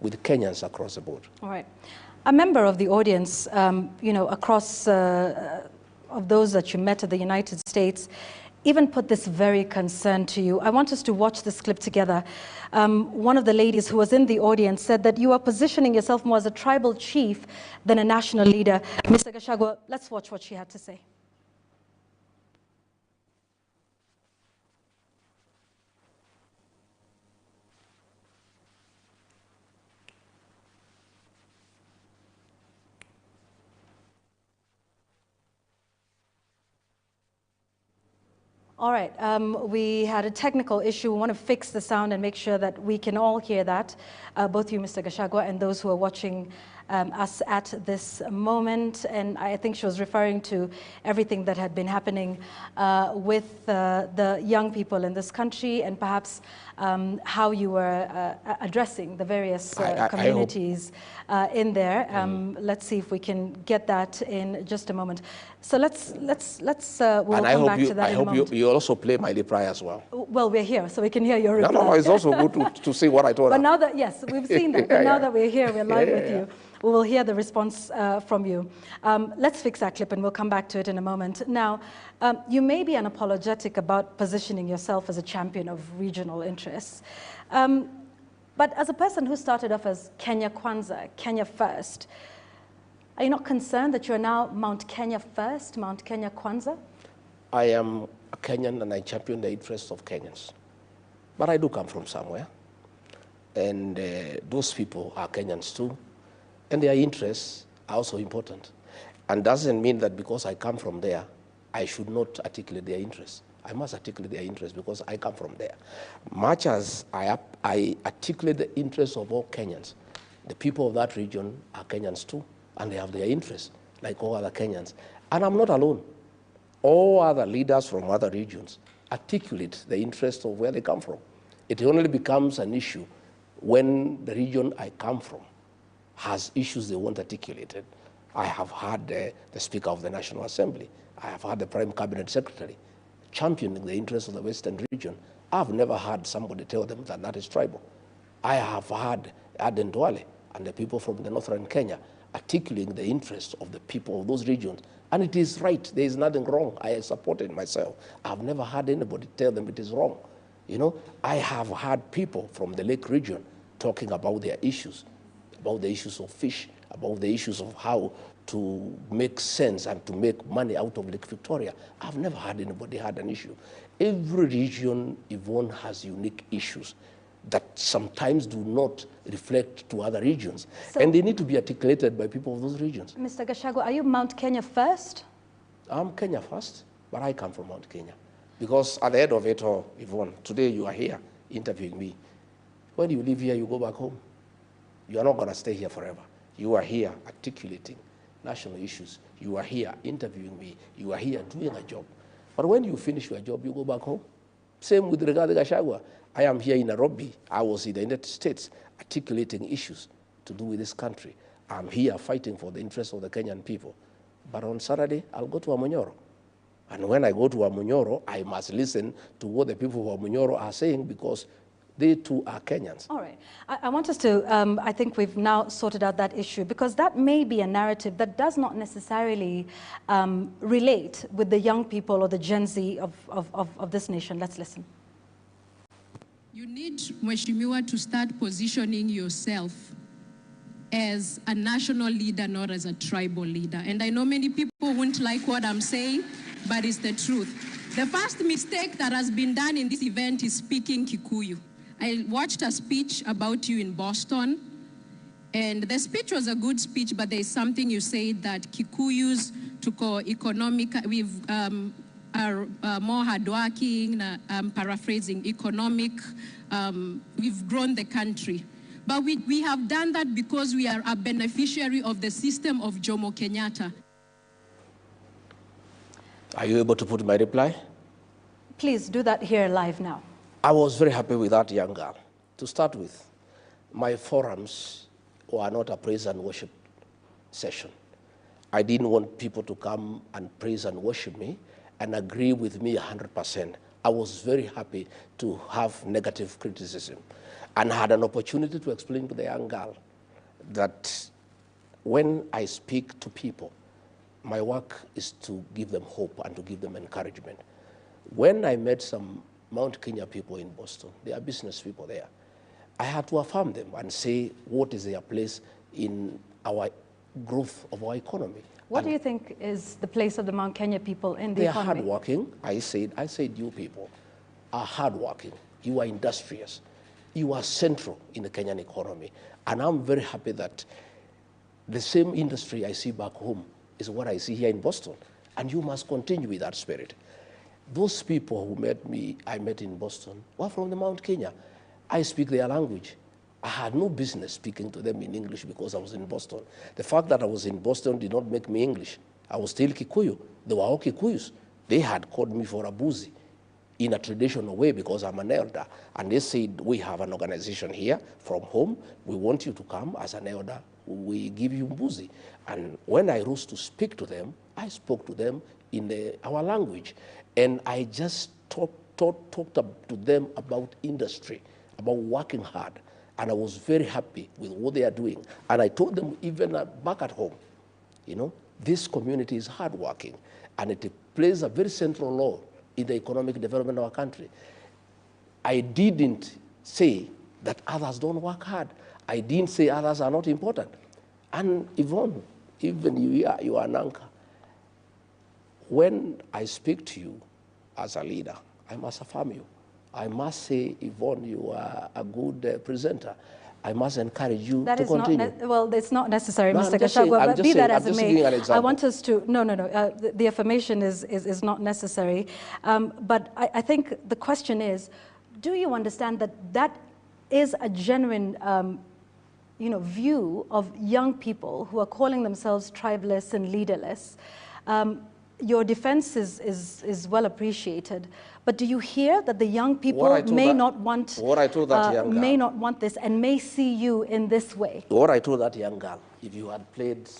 with Kenyans across the board. All right. A member of the audience, you know, across of those that you met at the United States, even put this very concern to you. I want us to watch this clip together. One of the ladies who was in the audience said that you are positioning yourself more as a tribal chief than a national leader. Mr. Gachangwa, let's watch what she had to say. All right, we had a technical issue. We want to fix the sound and make sure that we can all hear that, both you, Mr. Gachangwa, and those who are watching us at this moment. And I think she was referring to everything that had been happening with the young people in this country, and perhaps how you were addressing the various communities in there. Let's see if we can get that in just a moment. So we'll come back to that in a moment. I hope you also play my reply as well. Well, we're here, so we can hear your reply. No, it's also good to see what I told her. But now that, yes, we've seen that. But now that we're here, we're live with you. We will hear the response from you. Let's fix that clip and we'll come back to it in a moment. Now, you may be unapologetic about positioning yourself as a champion of regional interests. But as a person who started off as Kenya Kwanza, Kenya First, are you not concerned that you're now Mount Kenya First, Mount Kenya Kwanza? I am a Kenyan and I champion the interests of Kenyans. But I do come from somewhere. And those people are Kenyans too. And their interests are also important. And doesn't mean that because I come from there, I should not articulate their interests. I must articulate their interests because I come from there. Much as I articulate the interests of all Kenyans, the people of that region are Kenyans too, and they have their interests, like all other Kenyans. And I'm not alone. All other leaders from other regions articulate the interests of where they come from. It only becomes an issue when the region I come from has issues they want articulated. I have had the Speaker of the National Assembly. I have had the Prime Cabinet Secretary championing the interests of the Western region. I've never had somebody tell them that that is tribal. I have had Aden Duale and the people from the northern Kenya articulating the interests of the people of those regions. And it is right, there is nothing wrong. I support it myself. I've never had anybody tell them it is wrong. You know, I have had people from the Lake region talking about their issues, about the issues of fish, about the issues of how to make sense and to make money out of Lake Victoria. I've never had anybody had an issue. Every region, Yvonne, has unique issues that sometimes do not reflect to other regions. So, and they need to be articulated by people of those regions. Mr. Gachangwa, are you Mount Kenya First? I'm Kenya First, but I come from Mount Kenya. Because at the end of it all, Yvonne, today you are here interviewing me. When you leave here, you go back home. You are not going to stay here forever. You are here articulating national issues. You are here interviewing me. You are here doing a job. But when you finish your job, you go back home. Same with regard to Gachangwa. I am here in Nairobi. I was in the United States articulating issues to do with this country. I'm here fighting for the interests of the Kenyan people. But on Saturday, I'll go to Amunyoro. And when I go to Amunyoro, I must listen to what the people of Amunyoro are saying because they too are Kenyans. All right. I want us to, I think we've now sorted out that issue because that may be a narrative that does not necessarily relate with the young people or the Gen Z of this nation. Let's listen. You need, Mheshimiwa, to start positioning yourself as a national leader, not as a tribal leader. And I know many people won't like what I'm saying, but it's the truth. The first mistake that has been done in this event is speaking Kikuyu. I watched a speech about you in Boston, and the speech was a good speech, but there's something you said that Kikuyus to economic, are more hardworking, paraphrasing, economic, we've grown the country. But we have done that because we are a beneficiary of the system of Jomo Kenyatta. Are you able to put my reply? Please do that here live now. I was very happy with that young girl. To start with, my forums were not a praise and worship session. I didn't want people to come and praise and worship me and agree with me 100%. I was very happy to have negative criticism. and had an opportunity to explain to the young girl that when I speak to people, my work is to give them hope and to give them encouragement. When I met some Mount Kenya people in Boston, they are business people there, I had to affirm them and say what is their place in our growth of our economy. What do you think is the place of the Mount Kenya people in the economy? They are hardworking. I said you people are hardworking. You are industrious. You are central in the Kenyan economy. And I'm very happy that the same industry I see back home is what I see here in Boston. And you must continue with that spirit. Those people who I met in Boston were from the Mount Kenya. I speak their language. I had no business speaking to them in English because I was in Boston. The fact that I was in Boston did not make me English. I was still Kikuyu. They were all Kikuyus. They had called me for a buzi in a traditional way because I'm an elder. And they said, we have an organization here from home. We want you to come as an elder. We give you buzi. And when I rose to speak to them, I spoke to them in our language. And I just talked to them about industry, about working hard. And I was very happy with what they are doing. And I told them even back at home, this community is hardworking and it plays a very central role in the economic development of our country. I didn't say that others don't work hard. I didn't say others are not important. And Yvonne, even you are an anchor. When I speak to you as a leader, I must affirm you. I must say, Yvonne, you are a good presenter. I must encourage you to continue. Well, it's not necessary, Mr. Gachangwa, but be that as it may, I want us to, the affirmation is not necessary. But I think the question is, do you understand that that is a genuine view of young people who are calling themselves tribalists and leaderless? Your defense is well appreciated, but do you hear that the young people may not want this and may see you in this way? What I told that young girl, if you had played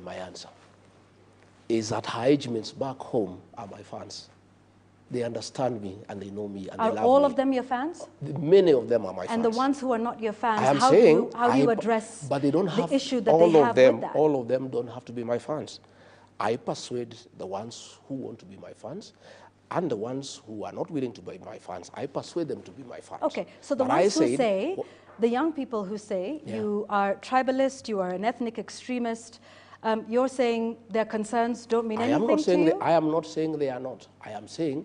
my answer, is that her age mates back home are my fans. They understand me and they know me and they love me. Are all of them your fans? Many of them are my fans. And the ones who are not your fans, how do you address the issue that they have with that? All of them don't have to be my fans. I persuade the ones who want to be my fans, and the ones who are not willing to be my fans, I persuade them to be my fans. Okay, so the ones who say, the young people who say you are tribalist, you are an ethnic extremist, you're saying their concerns don't mean anything to you? I am not saying they are not. I am saying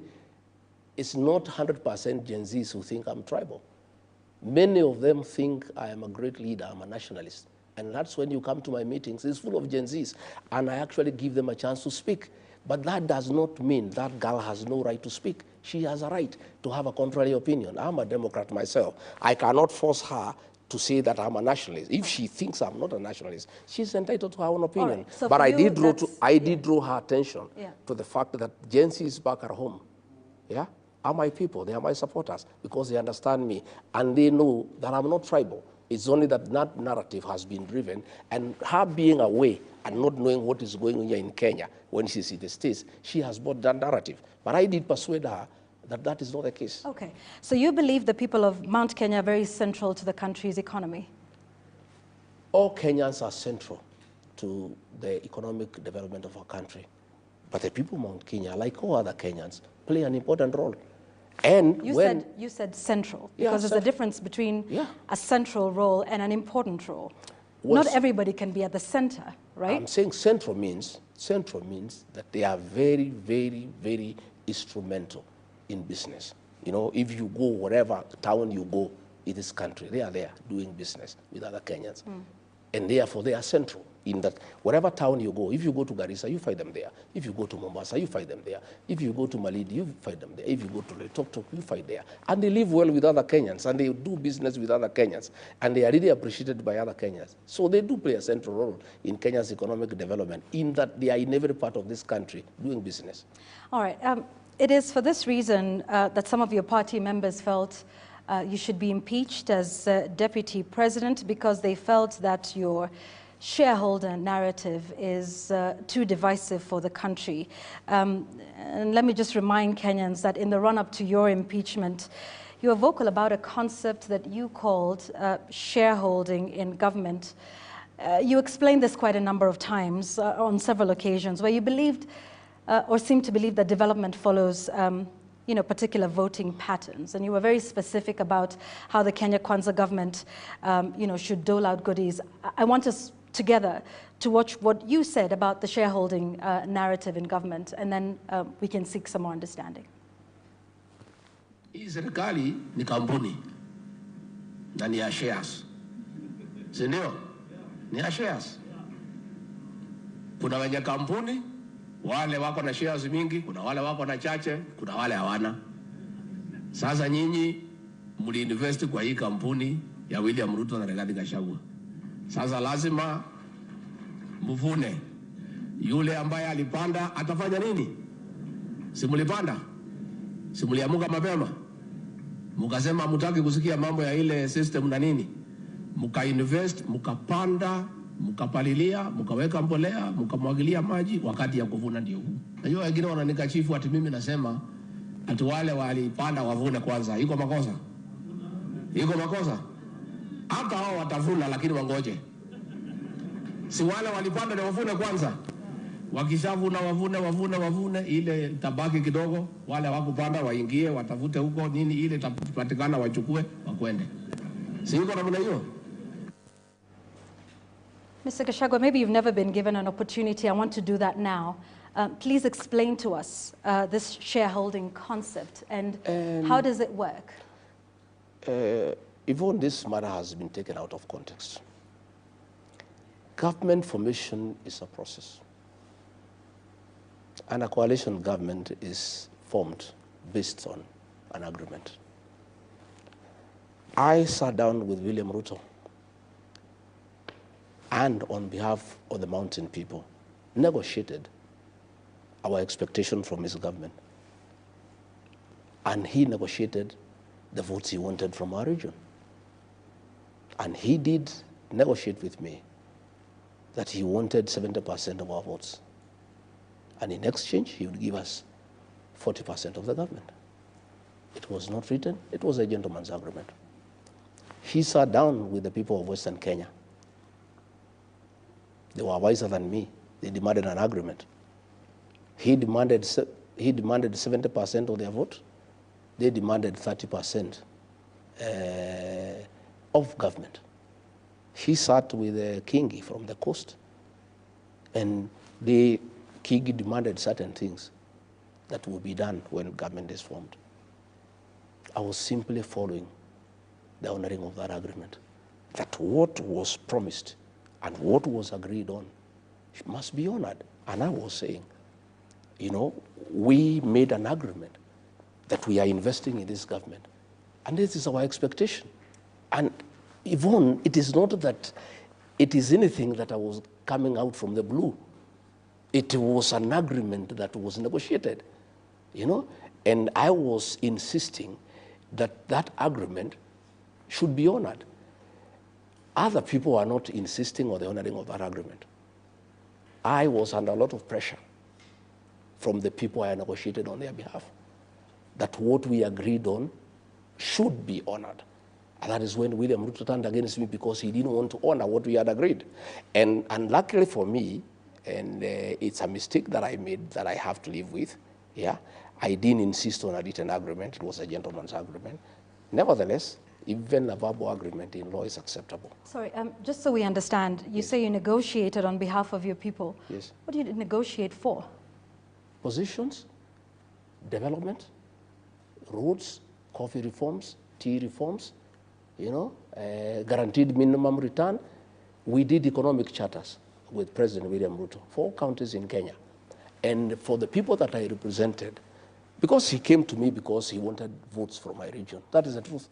it's not 100% Gen Zs who think I'm tribal. Many of them think I am a great leader, I'm a nationalist. And that's when you come to my meetings, it's full of Gen Zs. And I actually give them a chance to speak. But that does not mean that girl has no right to speak. She has a right to have a contrary opinion. I'm a Democrat myself. I cannot force her to say that I'm a nationalist. If she thinks I'm not a nationalist, she's entitled to her own opinion. Right. So but I did draw her attention to the fact that Gen Zs back at home, are my people. They are my supporters because they understand me and they know that I'm not tribal. It's only that that narrative has been driven, and her being away and not knowing what is going on here in Kenya when she's in the States, she has bought that narrative. But I did persuade her that that is not the case. Okay. So you believe the people of Mount Kenya are very central to the country's economy? All Kenyans are central to the economic development of our country. But the people of Mount Kenya, like all other Kenyans, play an important role. And you said central, because there's a difference between a central role and an important role. Not everybody can be at the center, right? I'm saying central means that they are very, very, very instrumental in business. If you go wherever town you go in this country, they are there doing business with other Kenyans. And therefore they are central in that wherever town you go, if you go to Garissa, you find them there. If you go to Mombasa, you find them there. If you go to Malindi, you find them there. If you go to Loitoktok, you find there. And they live well with other Kenyans, and they do business with other Kenyans, and they are really appreciated by other Kenyans. So they do play a central role in Kenya's economic development, in that they are in every part of this country doing business. All right. It is for this reason that some of your party members felt you should be impeached as deputy president, because they felt that your shareholder narrative is too divisive for the country. And let me just remind Kenyans that in the run-up to your impeachment, you were vocal about a concept that you called shareholding in government. You explained this quite a number of times on several occasions, where you believed or seemed to believe that development follows particular voting patterns. And you were very specific about how the Kenya Kwanza government should dole out goodies. I want us together to watch what you said about the shareholding narrative in government, and then we can seek some more understanding. Hii serikali ni kampuni na ni ya shares. Si ndio? Ni ya shares. Kuna wenye kampuni, wale wako na shares mingi, kuna wale wako na chache, kuna wale hawana. Sasa nyinyi mliinvest kwa hii kampuni ya William Ruto na Rigathi Gachagua. Sasa lazima mvune. Yule ambaye alipanda atafanya nini? Si mlipanda? Si mliamuka mapema? Mukasema hamtaki kusikia mambo ya ile system na nini? Mukainvest, mukapanda, mukapalilia, mukaweka mbolea, mukamwagilia maji, wakati ya kuvuna ndio huu. Najua wengine wananikashifu ati mimi nasema ati wale walipanda wavune kwanza. Iko makosa? Iko makosa? Hata hao watavuna, lakini wangoje. Si wale walipanda na wavune kwanza. Wakishavuna wavune, ile tabaki kidogo, wale wakupanda waingie, watafute huko nini, ile tapatikana wachukue, wakwende. Si yuko namna hiyo? Mr. Gachagua, maybe you've never been given an opportunity. I want to do that now. Please explain to us this shareholding concept and how does it work? Even this matter has been taken out of context. Government formation is a process. And a coalition government is formed based on an agreement. I sat down with William Ruto and on behalf of the mountain people, negotiated our expectation from his government. And he negotiated the votes he wanted from our region. And he did negotiate with me that he wanted 70% of our votes. And in exchange, he would give us 40% of the government. It was not written, it was a gentleman's agreement. He sat down with the people of Western Kenya. They were wiser than me. They demanded an agreement. He demanded 70% of their vote. They demanded 30% of government. He sat with Kingi from the coast, and Kingi demanded certain things that will be done when government is formed. I was simply following the honoring of that agreement, that what was promised and what was agreed on must be honored. And I was saying, we made an agreement that we are investing in this government, and this is our expectation. And Yvonne, it is not that it is anything that I was coming out from the blue. It was an agreement that was negotiated, and I was insisting that that agreement should be honored. Other people are not insisting on the honoring of that agreement. I was under a lot of pressure from the people I negotiated on their behalf, that what we agreed on should be honored. And that is when William Ruto turned against me, because he didn't want to honor what we had agreed. And luckily for me, and it's a mistake that I made that I have to live with, I didn't insist on a written agreement. It was a gentleman's agreement. Nevertheless, even a verbal agreement in law is acceptable. Sorry, just so we understand, you say you negotiated on behalf of your people. Yes. What did you negotiate for? Positions, development, roads, coffee reforms, tea reforms, guaranteed minimum return. We did economic charters with President William Ruto, 4 counties in Kenya. And for the people that I represented, because he came to me because he wanted votes from my region. That is the truth.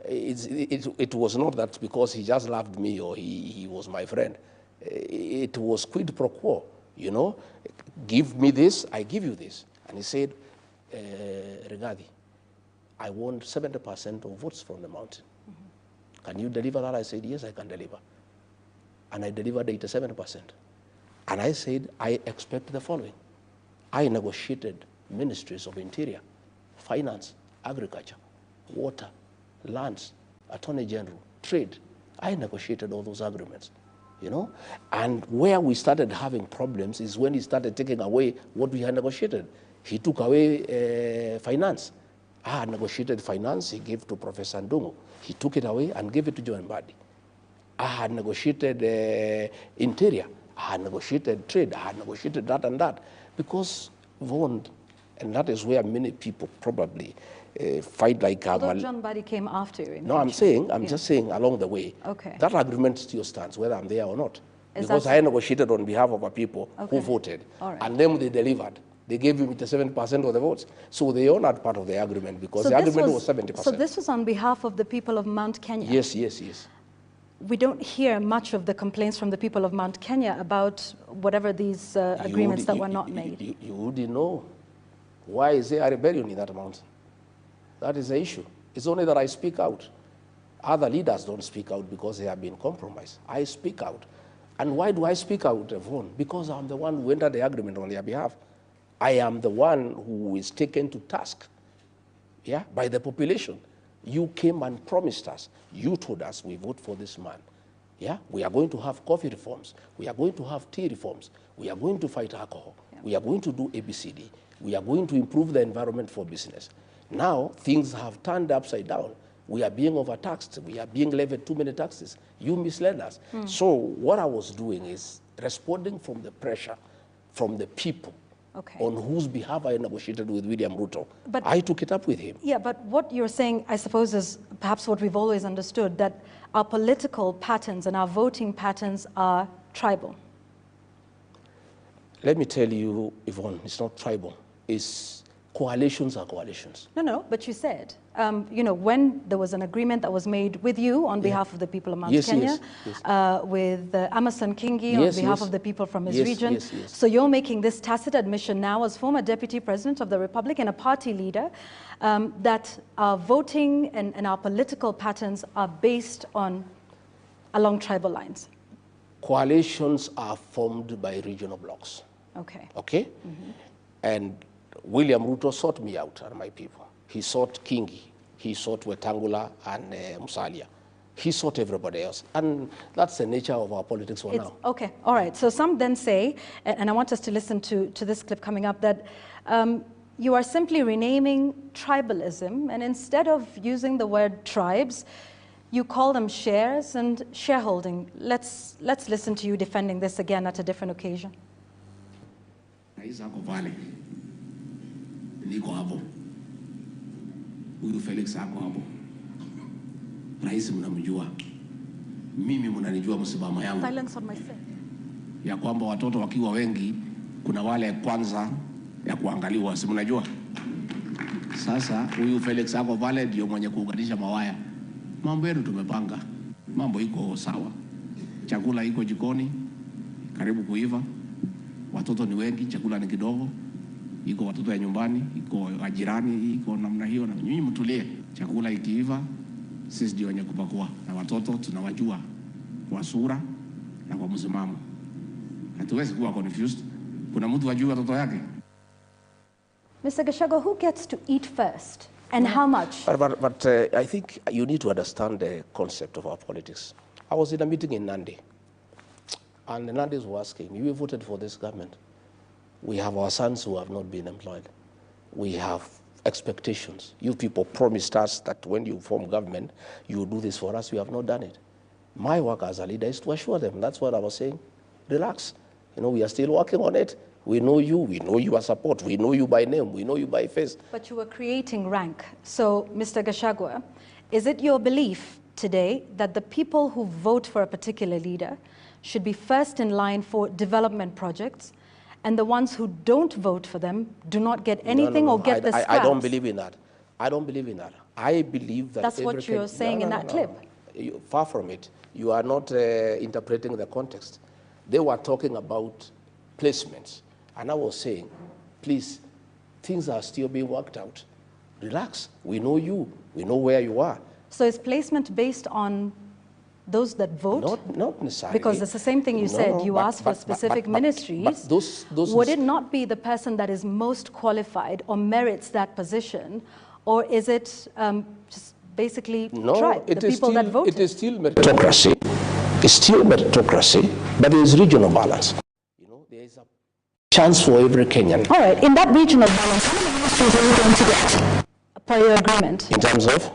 It was not that because he just loved me or he was my friend. It was quid pro quo, Give me this, I give you this. And he said, Rigathi, I want 70% of votes from the mountain. Mm-hmm. Can you deliver that? I said, yes, I can deliver. And I delivered 87%. And I said, I expect the following. I negotiated ministries of interior, finance, agriculture, water, lands, attorney general, trade. I negotiated all those agreements, you know? And where we started having problems is when he started taking away what we had negotiated. He took away finance. I had negotiated finance, he gave to Professor Ndungu. He took it away and gave it to John Mbadi. I had negotiated interior. I had negotiated trade. I had negotiated that and that. Because Vaughan, and that is where many people probably fight like... Although John Mbadi came after you. No, I'm just saying along the way. Okay. That agreement still stands, whether I'm there or not. Is because I negotiated on behalf of our people who voted. All right. And then they delivered. They gave him 7% of the votes. So they honored part of the agreement because the agreement was 70%. So this was on behalf of the people of Mount Kenya? Yes, yes, yes. We don't hear much of the complaints from the people of Mount Kenya about whatever these agreements that were not made. You wouldn't know. Why is there a rebellion in that mountain? That is the issue. It's only that I speak out. Other leaders don't speak out because they have been compromised. I speak out. And why do I speak out, Vaughan? Because I'm the one who entered the agreement on their behalf. I am the one who is taken to task, yeah, by the population. You came and promised us. You told us we vote for this man. Yeah, we are going to have coffee reforms. We are going to have tea reforms. We are going to fight alcohol. Yeah. We are going to do ABCD. We are going to improve the environment for business. Now, things have turned upside down. We are being overtaxed. We are being levied too many taxes. You misled us. So what I was doing is responding from the pressure from the people on whose behalf I negotiated with William Ruto. But I took it up with him. Yeah, but what you're saying, I suppose, is perhaps what we've always understood, that our political patterns and our voting patterns are tribal. Let me tell you, Yvonne, it's not tribal. It's coalitions are coalitions. No, but you said, you know, when there was an agreement that was made with you on behalf of the people of Mount Kenya, with Emerson Kingi on behalf of the people from his region. So you're making this tacit admission now as former Deputy President of the Republic and a party leader that our voting and our political patterns are based along tribal lines. Coalitions are formed by regional blocks. Okay? And William Ruto sought me out and my people. He sought Kingi, he sought Wetangula and Musalia. He sought everybody else. And that's the nature of our politics for now. Okay, all right. So some then say, and I want us to listen to this clip coming up, that you are simply renaming tribalism, and instead of using the word tribes, you call them shares and shareholding. Let's listen to you defending this again at a different occasion. Niko hapo. Huyu Felix ako hapo. Rais mnamjua. Mimi mnanijua msimamo yangu. Silence on my phone. Ya kwamba watoto wakiwa wengi kuna wale kwanza ya kuangaliwa, si mnajua? Sasa huyu Felix ako pale ndio mwenye kuunganisha mawaya. Mambo yetu tumepanga. Mambo iko sawa. Chakula iko jikoni karibu kuiva. Watoto ni wengi, chakula ni kidogo. Iko watoto ya nyumbani, iko ajirani, iko namna hiyo, na nyinyi mtulie. Chakula ikiiva, sisi ndio wenye kupakua, na watoto tunawajua kwa sura na kwa msimamo. Hatuwezi kuwa confused. Kuna mtu wajua watoto yake. Mr. Gachangwa, who gets to eat first and how much? But I think you need to understand the concept of our politics. I was in a meeting in Nandi, and the Nandis were asking, you voted for this government. We have our sons who have not been employed. We have expectations. You people promised us that when you form government, you will do this for us. You have not done it. My work as a leader is to assure them. That's what I was saying. Relax. You know, we are still working on it. We know your support. We know you by name. We know you by face. But you were creating rank. So, Mr. Gachangwa, is it your belief today that the people who vote for a particular leader should be first in line for development projects, and the ones who don't vote for them do not get anything or get the scraps? I don't believe in that. I don't believe in that. I believe that... That's what you're saying in that clip. Far from it. You are not interpreting the context. They were talking about placements. And I was saying, please, things are still being worked out. Relax. We know you. We know where you are. So is placement based on those that vote? Not necessarily. Because it's the same thing you said. You asked for specific ministries. Those would it not be the person that is most qualified or merits that position Or is it just basically No, tribe, the people that voted? It is still meritocracy. It's still meritocracy, but there is regional balance. You know, there is a chance for every Kenyan. All right, in that regional balance, how many ministries are you going to get per your agreement? In terms of?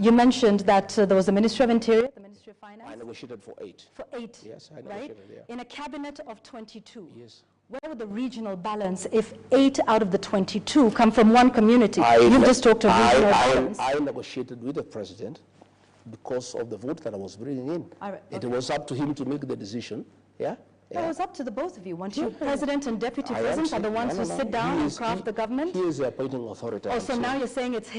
You mentioned that there was the Ministry of Interior, the Ministry of Finance. I negotiated for 8. For 8, yes, I right? negotiated, yeah. In a cabinet of 22. Yes. Where would the regional balance if 8 out of the 22 come from one community? You've just talked of regional balance. I negotiated with the president because of the vote that I was bringing in. All right, It was up to him to make the decision. Yeah. It was up to the both of you. Weren't you president and deputy president are the ones who sit down and craft the government? He is the appointing authority. Oh, so now you're saying it's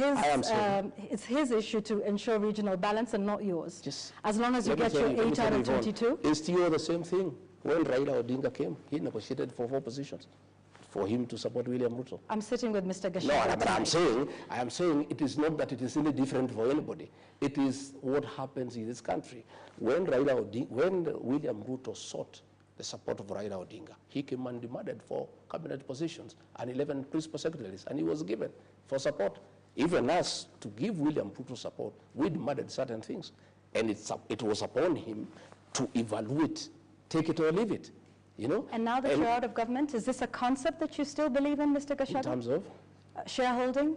his issue to ensure regional balance and not yours? As long as you get your 8 out of 22? It's still the same thing. When Raila Odinga came, he negotiated for 4 positions for him to support William Ruto. I'm sitting with Mr. Gachangwa. No, but I am saying it is not that it is any different for anybody. It is what happens in this country. When William Ruto sought the support of Raila Odinga, he came and demanded for cabinet positions and 11 principal secretaries, and he was given for support. Even us, to give William Ruto support, we demanded certain things. And it was upon him to evaluate, take it or leave it. You know? And now that you're out of government, is this a concept that you still believe in, Mr. Gachangwa? In terms of? Shareholding?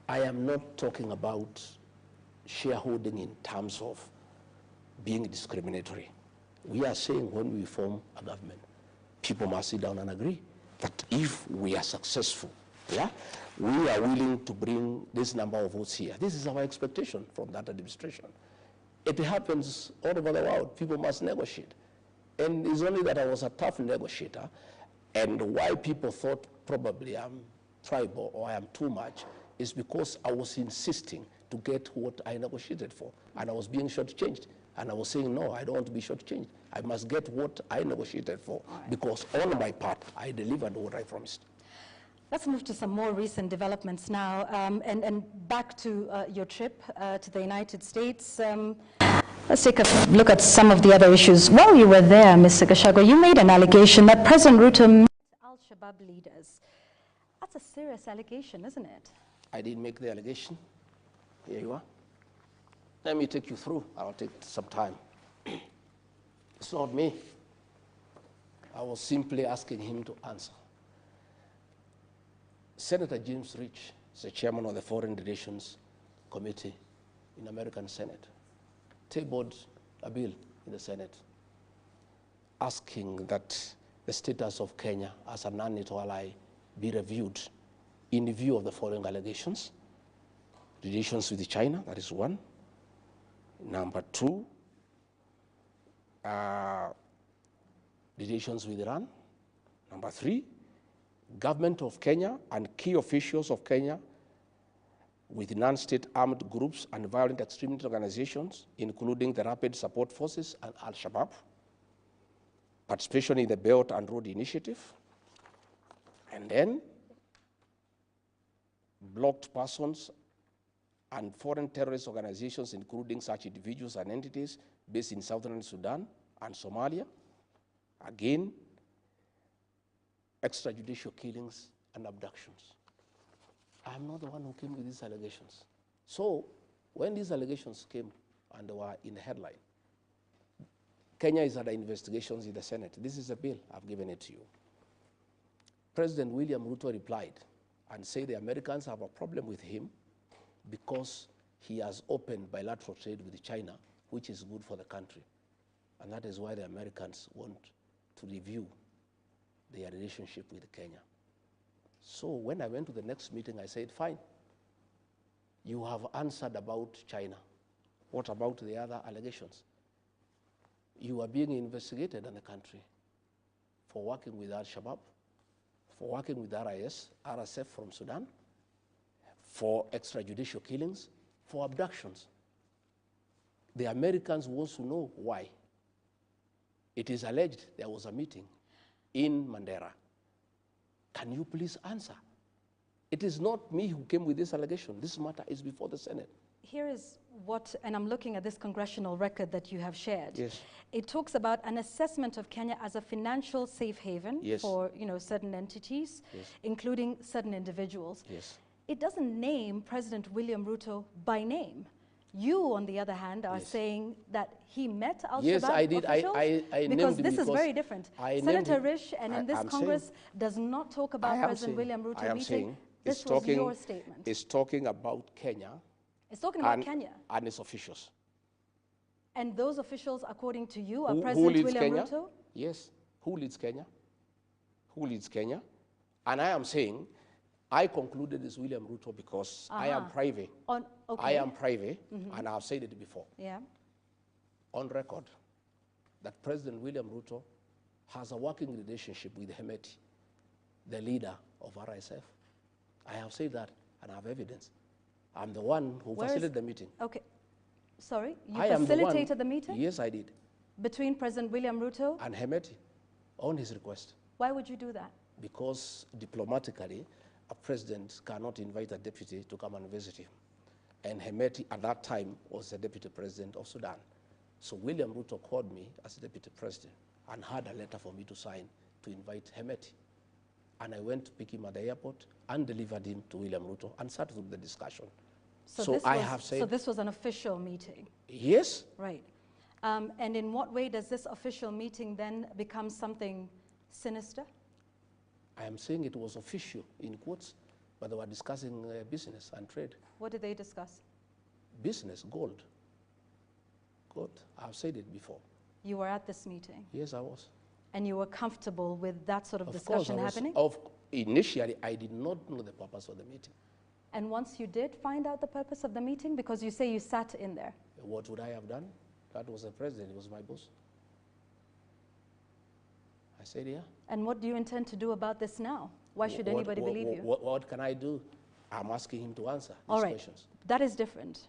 I am not talking about shareholding in terms of being discriminatory. We are saying when we form a government, people must sit down and agree that if we are successful, yeah, we are willing to bring this number of votes here. This is our expectation from that administration. It happens all over the world. People must negotiate. And it's only that I was a tough negotiator, and why people thought probably I'm tribal or I am too much is because I was insisting to get what I negotiated for, and I was being shortchanged. And I was saying, no, I don't want to be shortchanged. I must get what I negotiated for, because on my part, I delivered what I promised. Let's move to some more recent developments now, and back to your trip to the United States. Let's take a look at some of the other issues. While you were there, Mr. Gachangwa, you made an allegation that President Ruto met al-Shabaab leaders. That's a serious allegation, isn't it? I didn't make the allegation. Here you are. Let me take you through. I'll take some time. It's not me. I was simply asking him to answer. Senator James Rich is the chairman of the Foreign Relations Committee in the American Senate. Tabled a bill in the Senate asking that the status of Kenya as a non-NATO ally be reviewed in view of the following allegations. Relations with China, that is one. Number 2, relations with Iran. Number 3, government of Kenya and key officials of Kenya with non-state armed groups and violent extremist organizations, including the Rapid Support Forces and Al-Shabaab, participation in the Belt and Road Initiative, and then blocked persons and foreign terrorist organizations, including such individuals and entities based in southern Sudan and Somalia. Again, extrajudicial killings and abductions. I'm not the one who came with these allegations. So when these allegations came and they were in the headline, Kenya is under investigations in the Senate. This is a bill, I've given it to you. President William Ruto replied and said the Americans have a problem with him because he has opened bilateral trade with China, which is good for the country. And that is why the Americans want to review their relationship with Kenya. So when I went to the next meeting, I said, fine, you have answered about China. What about the other allegations? You are being investigated in the country for working with Al-Shabaab, for working with RSF from Sudan, for extrajudicial killings, for abductions. The Americans want to know why. It is alleged there was a meeting in Mandera. Can you please answer? It is not me who came with this allegation. This matter is before the Senate. Here is what, and I'm looking at this congressional record that you have shared. Yes. It talks about an assessment of Kenya as a financial safe haven yes. for certain entities, yes. including certain individuals. Yes. it doesn't name President William Ruto by name. You, on the other hand, are saying that he met Al-Shabaab Yes, I did. officials? I because named this him is very different. Senator Risch, and in this Congress, does not talk about President William Ruto meeting. This was your statement. It's talking about Kenya. It's talking about Kenya. And its officials. And those officials, according to you, are President William Kenya? Ruto? Yes. Who leads Kenya? Who leads Kenya? And I am saying, I concluded it's William Ruto because I am private. I am private, and I've said it before. Yeah. On record, that President William Ruto has a working relationship with Hemeti, the leader of RSF. I have said that, and I have evidence. I'm the one who facilitated the meeting. Okay. Sorry, you facilitated the meeting? Yes, I did. Between President William Ruto? And Hemeti, on his request. Why would you do that? Because diplomatically, a president cannot invite a deputy to come and visit him. And Hemeti, at that time, was the deputy president of Sudan. So William Ruto called me as deputy president and had a letter for me to sign to invite Hemeti. And I went to pick him at the airport and delivered him to William Ruto and sat through the discussion. So this was an official meeting? Yes. Right. And in what way does this official meeting then become something sinister? I am saying it was official, in quotes, but they were discussing business and trade. What did they discuss? Business, gold. Gold. I've said it before. You were at this meeting? Yes, I was. And you were comfortable with that sort of discussion happening? Initially, I did not know the purpose of the meeting. And once you did find out the purpose of the meeting, because you say you sat in there? What would I have done? That was the president, he was my boss. I said, yeah. And what do you intend to do about this now? Why should anybody believe you? What can I do? I'm asking him to answer these questions. That is different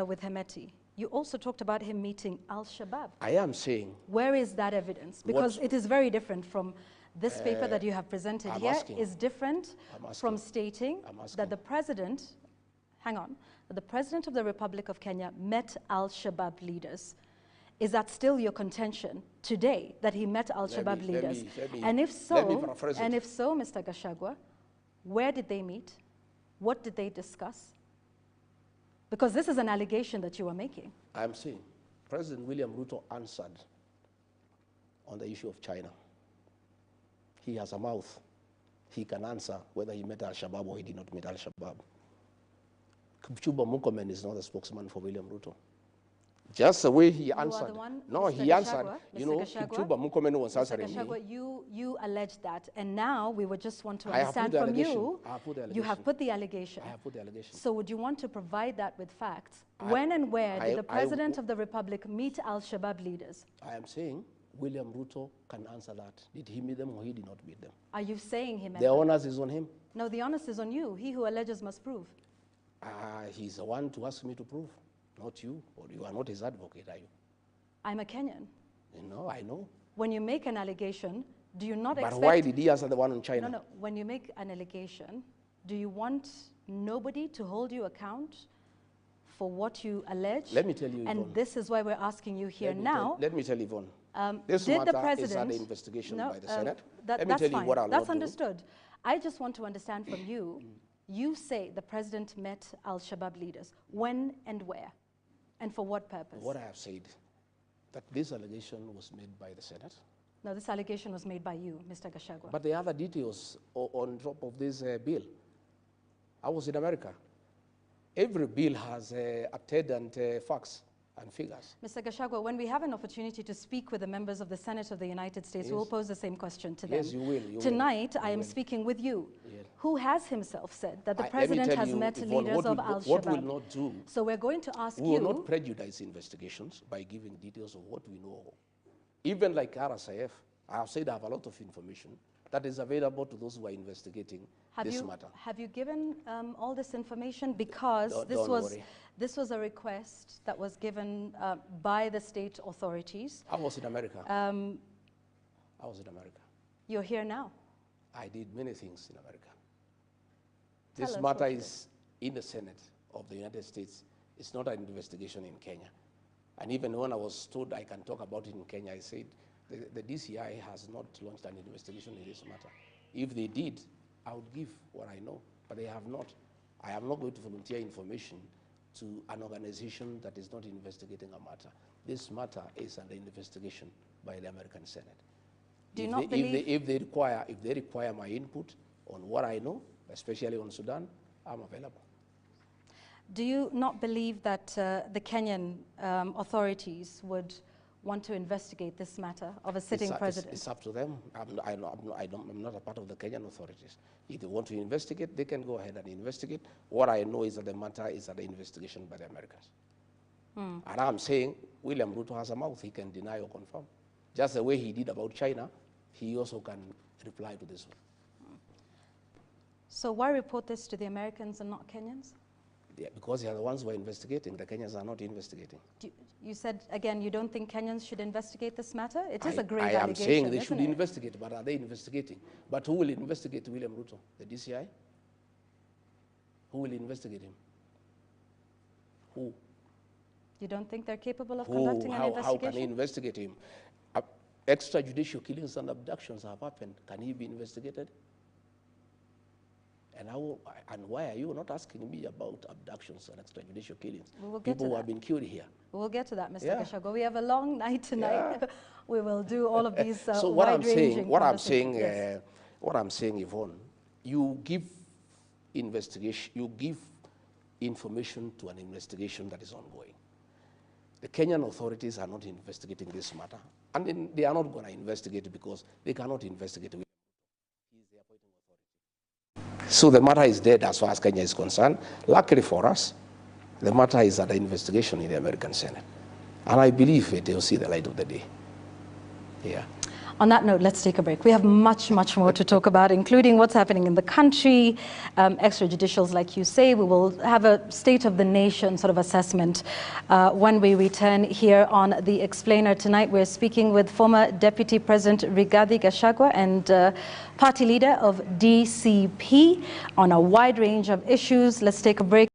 with Hemeti. You also talked about him meeting Al-Shabaab. I am saying. Where is that evidence? Because it is very different from this paper that you have presented here. Is different from stating that the president, that the president of the Republic of Kenya met Al-Shabaab leaders. Is that still your contention today, that he met Al-Shabaab leaders? And if so, Mr. Gachangwa, where did they meet? What did they discuss? Because this is an allegation that you are making. I'm saying President William Ruto answered on the issue of China. He has a mouth. He can answer whether he met Al-Shabaab or he did not meet Al-Shabaab. Kipchumba Murkomen is not the spokesman for William Ruto. Just the way he answered. No, he answered. You know, Kipchumba Murkomen was answering me. You alleged that, and now we would just want to understand from you. You have put the allegation. I have put the allegation. So would you want to provide that with facts? When and where did the President of the Republic meet Al-Shabaab leaders? I am saying William Ruto can answer that. Did he meet them or he did not meet them? Are you saying he met them? The onus is on him. No, the onus is on you. He who alleges must prove. He's the one to ask me to prove. Not you, or you are not his advocate, are you? I'm a Kenyan. No, I know. When you make an allegation, do you not expect... But why did he answer the one on China? No. When you make an allegation, do you want nobody to hold you account for what you allege? Let me tell you, Yvonne. And this is why we're asking you here now. Let me tell you, Yvonne. This matter is under investigation by the Senate. Let me tell you what I'll not do. That's understood. I just want to understand from you. You say the president met Al-Shabaab leaders. When and where? And for what purpose? What I have said, that this allegation was made by the Senate. No, this allegation was made by you, Mr. Gachangwa. But the other details on top of this bill. I was in America. Every bill has attendant facts and figures. Mr. Gachangwa, when we have an opportunity to speak with the members of the Senate of the United States, we will pose the same question to them. Yes, you will. Tonight, I am speaking with you, who has himself said that the president has met leaders of Al-Shabaab. What will not do? So we're going to ask you. We will not prejudice investigations by giving details of what we know. Even like RSIF, I have said I have a lot of information that is available to those who are investigating this matter. Have you given all this information? Because this was a request that was given by the state authorities. I was in America. I was in America. You're here now. I did many things in America. This matter is in the Senate of the United States. It's not an investigation in Kenya. And even when I was told I can talk about it in Kenya, I said, the DCI has not launched an investigation in this matter. If they did, I would give what I know, but they have not. I am not going to volunteer information to an organization that is not investigating a matter. This matter is under investigation by the American Senate. Do you not believe... If they require my input on what I know, especially on Sudan, I'm available. Do you not believe that the Kenyan authorities would want to investigate this matter of a sitting president? It's up to them. I'm not a part of the Kenyan authorities. If they want to investigate, they can go ahead and investigate. What I know is that the matter is under investigation by the Americans. And I'm saying William Ruto has a mouth. He can deny or confirm. Just the way he did about China, he also can reply to this one. So why report this to the Americans and not Kenyans? Yeah, because they are the ones who are investigating. The Kenyans are not investigating. You said, again, you don't think Kenyans should investigate this matter? It is a grave allegation. I am saying they should it? investigate, but are they investigating? But who will investigate William Ruto? The DCI? Who will investigate him? Who? You don't think they're capable of conducting an investigation? How can he investigate him? Extrajudicial killings and abductions have happened. Can he be investigated? And why are you not asking me about abductions and extrajudicial killings? People who have been killed here. We'll get to that, Mr. Gachangwa. We have a long night tonight. Yeah. We will do all of these so what I'm saying, Yvonne, you give information to an investigation that is ongoing. The Kenyan authorities are not investigating this matter, and they are not going to investigate it because they cannot investigate it. So the matter is dead as far as Kenya is concerned. Luckily for us, the matter is under investigation in the American Senate. And I believe they will see the light of the day. Yeah. On that note, let's take a break. We have much, much more to talk about, including what's happening in the country, extrajudicials, like you say. We will have a state of the nation sort of assessment when we return here on The Explainer. Tonight, we're speaking with former Deputy President Rigathi Gachagwa and party leader of DCP on a wide range of issues. Let's take a break.